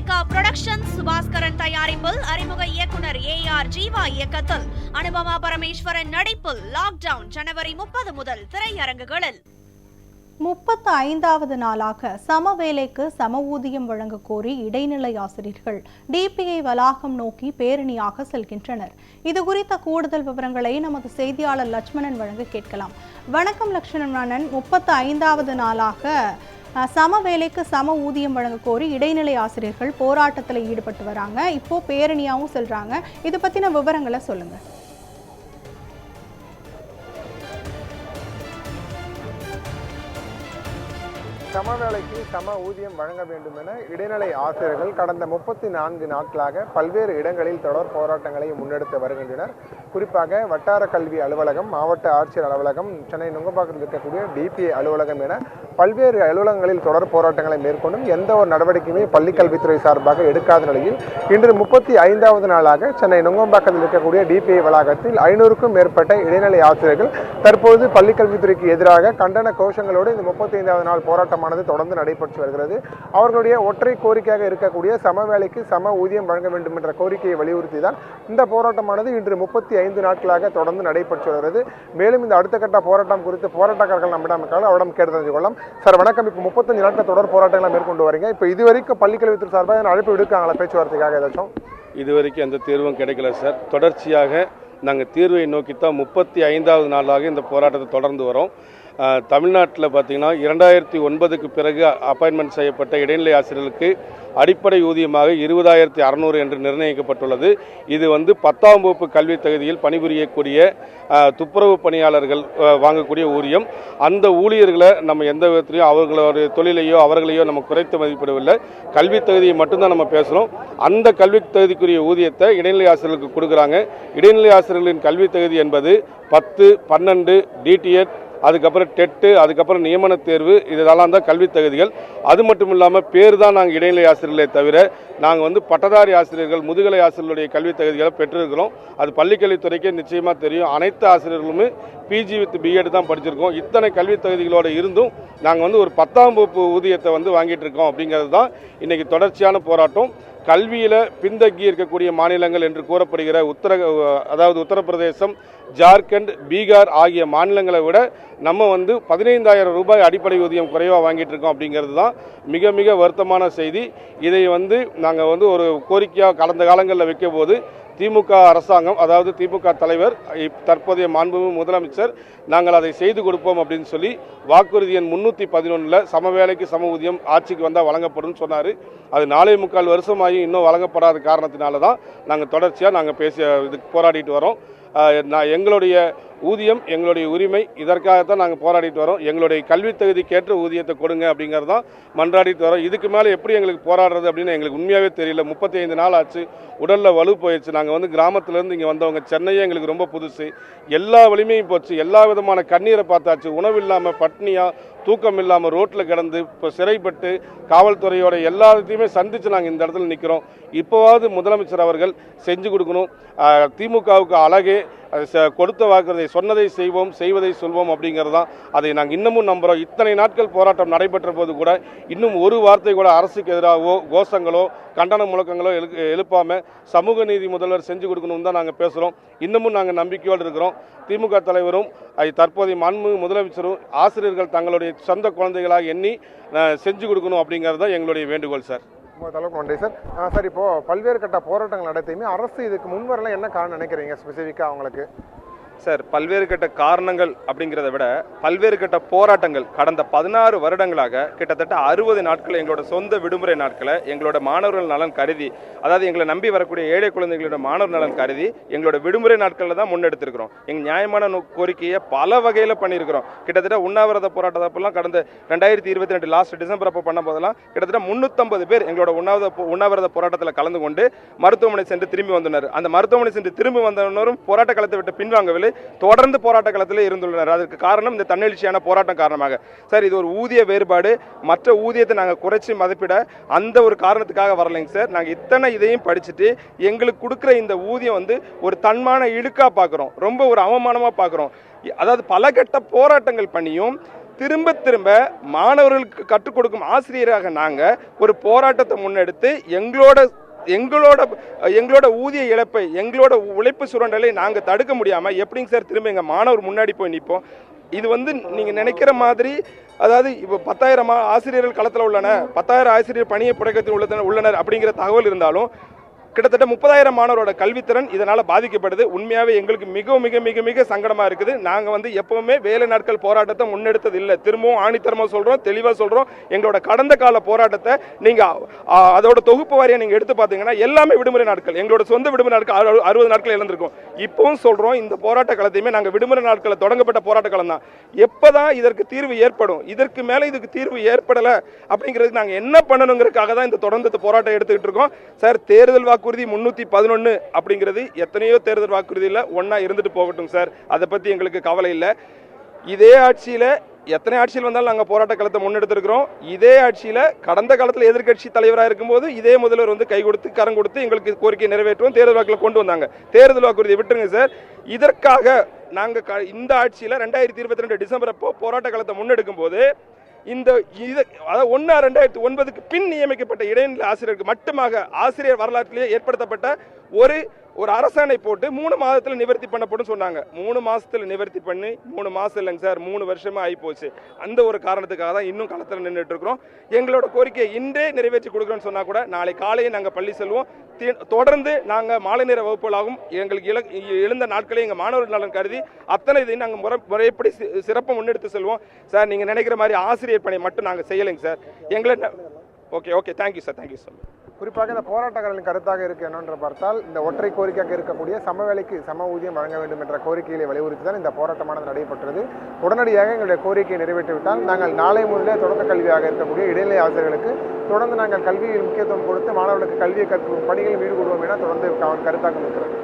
Lyca production Subaskaran தயாரிப்பில் அறிமுக இயக்குனர் AR ஜீவா இயக்கத்தில் அனுபமா பரமேஸ்வரன் நடிப்பில் லாக்டவுன் ஜனவரி 30 முதல் திரையரங்குகளில். 35வது நாளாக சம வேலைக்கு சம ஊதியம் வழங்க கோரி இடைநிலை ஆசிரியர்கள் DPI வளாகம் நோக்கி பேரணியாக செல்கின்றனர். இது குறித்த கூடுதல் விவரங்களை நமது செய்தியாளர் லட்சுமணன் வழங்க கேட்கலாம். வணக்கம் லட்சுமணன், 35வது நாளாக சம வேலைக்கு சம ஊதியம் வழங்க கோரி இடைநிலை ஆசிரியர்கள் போராட்டத்தில் ஈடுபட்டு வராங்க. இப்போ பேரணியாகவும் செல்றாங்க. இது பத்தின விவரங்களை சொல்லுங்க. சம வேலைக்கு சம ஊதியம் வழங்க வேண்டும் என இடைநிலை ஆசிரியர்கள் கடந்த 34 நாட்களாக பல்வேறு இடங்களில் தொடர் போராட்டங்களை முன்னெடுத்து வருகின்றனர். குறிப்பாக வட்டார கல்வி அலுவலகம், மாவட்ட ஆட்சியர் அலுவலகம், சென்னை நுங்கம்பாக்கத்தில் இருக்கக்கூடிய DPI அலுவலகம் என பல்வேறு அலுவலகங்களில் தொடர் போராட்டங்களை மேற்கொண்டும் எந்த ஒரு நடவடிக்கையுமே பள்ளிக்கல்வித்துறை சார்பாக எடுக்காத நிலையில் இன்று 35வது நாளாக சென்னை நுங்கம்பாக்கத்தில் இருக்கக்கூடிய DPI வளாகத்தில் 500க்கும் மேற்பட்ட இடைநிலை ஆசிரியர்கள் தற்போது பள்ளிக்கல்வித்துறைக்கு எதிராக கண்டன கோஷங்களோடு இந்த 35வது நாள் போராட்டம் தொடர்ந்து நடைபெற்று வருகிறது. அவர்களுடைய ஒற்றை கோரிக்கையாக இருக்கக்கூடிய சம வேலைக்கு சம ஊதியம் வழங்க வேண்டும் என்ற கோரிக்கையை வலியுறுத்தி தான் இந்த போராட்டமானது இன்று 35 நாட்களாக தொடர்ந்து நடைபெற்று வருகிறது. மேலும் இந்த அடுத்த கட்ட போராட்டம் குறித்து போராட்டக்காரர்கள் நம்மிடம் அவரிடம் கேட்டு தெரிஞ்சு கொள்ளலாம். சார் வணக்கம். இப்போ 35 நாட்கள் தொடர் போராட்டங்களை மேற்கொண்டு வரீங்க. இப்போ இதுவரைக்கும் பள்ளிக்கல்வித்துறை சார்பாக அழைப்பு விடுக்காங்களா பேச்சுவார்த்தைக்காக? ஏதாச்சும் இதுவரைக்கும் எந்த தீர்வும் கிடைக்கல சார். தொடர்ச்சியாக நாங்கள் தீர்வை நோக்கித்தான் 35வது நாளாக இந்த போராட்டத்தை தொடர்ந்து வரோம். தமிழ்நாட்டில் பார்த்திங்கன்னா 2009க்கு பிறகு அப்பாயின்மெண்ட் செய்யப்பட்ட இடைநிலை ஆசிரியர்களுக்கு அடிப்படை ஊதியமாக 20,600 என்று நிர்ணயிக்கப்பட்டுள்ளது. இது 10ஆம் வகுப்பு கல்வி தகுதியில் பணிபுரியக்கூடிய துப்புரவு பணியாளர்கள் வாங்கக்கூடிய ஊதியம். அந்த ஊழியர்களை நம்ம எந்த விதத்திலையும் அவர்களுடைய தொழிலையோ அவர்களையோ நம்ம குறைத்து மதிப்பிடவில்லை. கல்வி தகுதியை மட்டும்தான் நம்ம பேசுகிறோம். அந்த கல்வி தகுதிக்குரிய ஊதியத்தை இடைநிலை ஆசிரியர்களுக்கு கொடுக்குறாங்க. இடைநிலை ஆசிரியர்களின் கல்வி தகுதி என்பது 10, 12 DTED, அதுக்கப்புறம் டெட்டு, அதுக்கப்புறம் நியமன தேர்வு, இதெல்லாம் தான் கல்வி தகுதிகள். அது மட்டும் இல்லாமல் பேர் தான் நாங்கள் இடைநிலை ஆசிரியர்களே தவிர நாங்கள் பட்டதாரி ஆசிரியர்கள், முதுகலை ஆசிரியர்களுடைய கல்வி தகுதிகளை பெற்றிருக்கிறோம். அது பள்ளிக்கல்வித்துறைக்கே நிச்சயமாக தெரியும். அனைத்து ஆசிரியர்களுமே PG with B.Ed தான் படிச்சிருக்கோம். இத்தனை கல்வி தகுதிகளோடு இருந்தும் நாங்கள் ஒரு 10ஆம் வகுப்பு ஊதியத்தை வாங்கிட்டு இருக்கோம். அப்படிங்கிறது தான் இன்றைக்கி தொடர்ச்சியான போராட்டம். கல்வியில் பின்தங்கி இருக்கக்கூடிய மாநிலங்கள் என்று கூறப்படுகிற உத்தரப்பிரதேசம், ஜார்க்கண்ட், பீகார் ஆகிய மாநிலங்களை விட நம்ம 15,000 ரூபாய் அடிப்படை ஊதியம் குறைவாக வாங்கிட்டு இருக்கோம். அப்படிங்கிறது தான் மிக மிக வருத்தமான செய்தி. இதை நாங்கள் ஒரு கோரிக்கையாக கடந்த காலங்களில் வைக்க போது திமுக அரசாங்கம், அதாவது திமுக தலைவர், தற்போதைய மாண்புமிகு முதலமைச்சர், நாங்கள் அதை செய்து கொடுப்போம் அப்படின்னு சொல்லி வாக்குறுதி எண் 311 சம வேலைக்கு சம ஊதியம் ஆட்சிக்கு வந்தால் வழங்கப்படும் சொன்னார். அது 4.25 வருஷமாகி இன்னும் வழங்கப்படாத காரணத்தினால தான் நாங்கள் தொடர்ச்சியாக இதுக்கு போராடிட்டு வரோம். எங்களுடைய ஊதியம் எங்களுடைய உரிமை, இதற்காகத்தான் நாங்கள் போராடிட்டு வரோம். எங்களுடைய கல்வி தகுதிக்கேற்ற ஊதியத்தை கொடுங்க அப்படிங்கிறது தான் மன்றாடிட்டு வரோம். இதுக்கு மேலே எப்படி எங்களுக்கு போராடுறது அப்படின்னு எங்களுக்கு உண்மையாகவே தெரியல. 35 நாள் ஆச்சு, உடலில் வலு போயிடுச்சு. நாங்கள் கிராமத்துலேருந்து இங்கே வந்தவங்க, சென்னையே எங்களுக்கு ரொம்ப புதுசு. எல்லா வலிமையும் போச்சு, எல்லா விதமான கண்ணீரை பார்த்தாச்சு. உணவு இல்லாமல், பட்னியாக, தூக்கம் இல்லாமல் ரோட்டில் கிடந்து இப்போ சிறைப்பட்டு காவல்துறையோட எல்லாத்தையுமே சந்தித்து நாங்கள் இந்த இடத்துல நிற்கிறோம். இப்போவாவது முதலமைச்சர் அவர்கள் செஞ்சு கொடுக்கணும். திமுகவுக்கு அழகே கொடுத்த வாக்குறுதியை சொன்னதை செய்வோம், செய்வதை சொல்வோம் அப்படிங்கிறது தான். அதை நாங்கள் இன்னமும் நம்புகிறோம். இத்தனை நாட்கள் போராட்டம் நடைபெற்ற போது கூட இன்னும் ஒரு வார்த்தை கூட அரசுக்கு எதிராகவோ கோஷங்களோ கண்டன முழக்கங்களோ எழுப்பாமல் சமூக நீதி முதல்வர் செஞ்சு கொடுக்கணும் தான் நாங்கள் பேசுகிறோம். இன்னமும் நாங்கள் நம்பிக்கையோடு இருக்கிறோம். திமுக தலைவரும் தற்போதைய மாண்புமிகு முதலமைச்சரும் ஆசிரியர்கள் தங்களுடைய சொந்த குழந்தைகளாக எண்ணி செஞ்சு கொடுக்கணும் அப்படிங்கிறது தான் எங்களுடைய வேண்டுகோள் சார். நன்றி சார். சார், இப்போ பல்வேறு கட்ட போராட்டங்கள் நடத்தையுமே அரசு இதுக்கு முன்வரலாம் என்ன காரணம் நினைக்கிறீங்க ஸ்பெசிஃபிக்காக அவங்களுக்கு? சார், பல்வேறு கட்ட காரணங்கள் அப்படிங்கிறத விட பல்வேறு கட்ட போராட்டங்கள் கடந்த 16 வருடங்களாக கிட்டத்தட்ட 60 நாட்கள் எங்களோட சொந்த விடுமுறை நாட்களை எங்களோட மாணவர்கள் நலன் கருதி, அதாவது எங்களை நம்பி வரக்கூடிய ஏழை குழந்தைகளோட மாணவர் நலன் கருதி எங்களோட விடுமுறை நாட்களில் தான் முன்னெடுத்திருக்கிறோம். எங்கள் நியாயமான கோரிக்கையை பல வகையில் பண்ணியிருக்கிறோம். கிட்டத்தட்ட உண்ணாவிரத போராட்டத்தப்பெல்லாம் கடந்த 2022 லாஸ்ட் டிசம்பர் அப்போ பண்ண போதெல்லாம் கிட்டத்தட்ட 350 பேர் எங்களோட உண்ணாவிரத போராட்டத்தில் கலந்து கொண்டு மருத்துவமனை சென்று திரும்பி வந்தனர். அந்த மருத்துவமனை சென்று திரும்பி வந்தவரும் போராட்ட களத்தை விட்டு பின்வாங்கவில்லை, தொடர்ந்து போராட்ட களத்தில் இருந்துள்ளனர். அதற்கு காரணம் இந்த தன்னெழுச்சியான போராட்டம் காரணமாக. சார், இது ஒரு ஊதிய வேறுபாடு, மற்ற ஊதியத்தை நாங்கள் குறைச்சி மதிப்பிட அந்த ஒரு காரணத்துக்காக வரலைங்க சார். நாங்கள் இத்தனை இதையும் படிச்சுட்டு எங்களுக்கு கொடுக்குற இந்த ஊதியம் ஒரு தன்மான இழுக்கா பார்க்குறோம், ரொம்ப ஒரு அவமானமாக பார்க்குறோம். அதாவது பல கட்ட போராட்டங்கள் பண்ணியும் திரும்ப திரும்ப மாணவர்களுக்கு கற்றுக் கொடுக்கும் ஆசிரியராக நாங்கள் ஒரு போராட்டத்தை முன்னெடுத்து எங்களோட ஊதிய இழப்பை, எங்களோட உழைப்பு சுரண்டலை நாங்கள் தடுக்க முடியாமல் எப்படிங்க சார் திரும்ப எங்கள் மாணவர் முன்னாடி போய் நிற்போம்? இது நீங்கள் நினைக்கிற மாதிரி, அதாவது இப்போ 10,000 ஆசிரியர்கள் களத்தில் உள்ளனர், 10,000 ஆசிரியர் பணியை புழக்கத்தில் உள்ளனர் அப்படிங்கிற தகவல் இருந்தாலும் கிட்டத்தட்ட 30,000 மாணவரோட கல்வித்திறன் இதனால் பாதிக்கப்படுது. உண்மையாகவே எங்களுக்கு மிக மிக மிக மிக சங்கடமாக இருக்குது. நாங்கள் எப்பவுமே வேலை நாட்கள் போராட்டத்தை முன்னெடுத்தது இல்லை. திரும்பவும் ஆணித்தரமாக சொல்கிறோம், தெளிவாக சொல்கிறோம். எங்களோட கடந்த கால போராட்டத்தை நீங்கள் அதோட தொகுப்பு வாரியாக நீங்கள் எடுத்து பார்த்தீங்கன்னா எல்லாமே விடுமுறை நாட்கள். எங்களோட சொந்த விடுமுறை நாட்கள் 60 நாட்கள் இழந்திருக்கும். இப்பவும் சொல்கிறோம், இந்த போராட்ட காலத்தையுமே நாங்கள் விடுமுறை நாட்களில் தொடங்கப்பட்ட போராட்ட காலம் தான். எப்போ தான் இதற்கு தீர்வு ஏற்படும்? இதற்கு மேலே இதுக்கு தீர்வு ஏற்படலை அப்படிங்கிறதுக்கு நாங்கள் என்ன பண்ணணுங்கிறதுக்காக தான் இந்த தொடர்ந்து போராட்டம் எடுத்துக்கிட்டு இருக்கோம். சார், தேர்தல் வாக்குறுதி 311 அப்படிங்கிறது எத்தனையோ தேர்தல் வாக்குறுதியில் ஒன்றா இருந்துட்டு போகட்டும் சார், அதை பற்றி எங்களுக்கு கவலை இல்லை. இதே ஆட்சியில் எத்தனை ஆட்சியில் வந்தாலும் நாங்கள் போராட்ட காலத்தை முன்னெடுத்திருக்கிறோம். இதே ஆட்சியில் கடந்த காலத்தில் எதிர்க்கட்சி தலைவராக இருக்கும்போது இதே முதல்வர் கை கொடுத்து கரம் கொடுத்து எங்களுக்கு கோரிக்கையை நிறைவேற்றுவோம், தேர்தல் வாக்கில் கொண்டு வந்தாங்க. தேர்தல் வாக்குறுதியை விட்டுருங்க சார். இதற்காக நாங்கள் இந்த ஆட்சியில் 2022 டிசம்பர் அப்போ போராட்ட காலத்தை முன்னெடுக்கும் போது அதாவது 1/2009 பின் நியமிக்கப்பட்ட இடைநிலை ஆசிரியருக்கு மட்டுமாக ஆசிரியர் வரலாற்றிலேயே ஏற்படுத்தப்பட்ட ஒரு அரசாணை போட்டு 3 மாதத்தில் நிவர்த்தி பண்ணப்படும் சொன்னாங்க. 3 மாசத்துல நிவர்த்தி பண்ணி 3 மாசம் இல்லைங்க சார், 3 வருஷமா ஆகி போச்சு. அந்த ஒரு காரணத்துக்காக தான் இன்னும் களத்தில் நின்றுட்டு இருக்கிறோம். எங்களோட கோரிக்கையை இன்றே நிறைவேற்றி கொடுக்குறோன்னு சொன்னா கூட நாளை காலையே நாங்கள் பள்ளி செல்வோம். தொடர்ந்து நாங்கள் மாலை நேர வகுப்புகளாகும் எங்களுக்கு எழுந்த நாட்களை எங்கள் மாணவர்கள் நலன் கருதி அத்தனை இதையும் நாங்கள் முறைப்படி சிறப்பாக முன்னெடுத்து செல்வோம். சார், நீங்கள் நினைக்கிற மாதிரி ஆசிரியர் பணி மட்டும் நாங்கள் செய்யலைங்க சார். எங்களை okay thank you sir, thank you sir. குறிப்பாக இந்த போராட்டக்காரர்களின் கருத்தாக இருக்கு என்னென்று பார்த்தால், இந்த ஒற்றை கோரிக்கையாக இருக்கக்கூடிய சம வேலைக்கு சம ஊதியம் வழங்க வேண்டும் என்ற கோரிக்கைகளை வலியுறுத்தி தான் இந்த போராட்டமானது நடைபெற்றது. உடனடியாக எங்களுடைய கோரிக்கையை நிறைவேற்றிவிட்டால் நாங்கள் நாளை முதலே தொடக்க கல்வியாக இருக்கக்கூடிய இடைநிலை ஆசிரியர்களுக்கு தொடர்ந்து நாங்கள் கல்வியில் முக்கியத்துவம் கொடுத்து மாணவர்களுக்கு கல்வியை கற்கும் பணிகளில் ஈடுபடுவோம் என தொடர்ந்து கருத்தாக இருக்கிறது.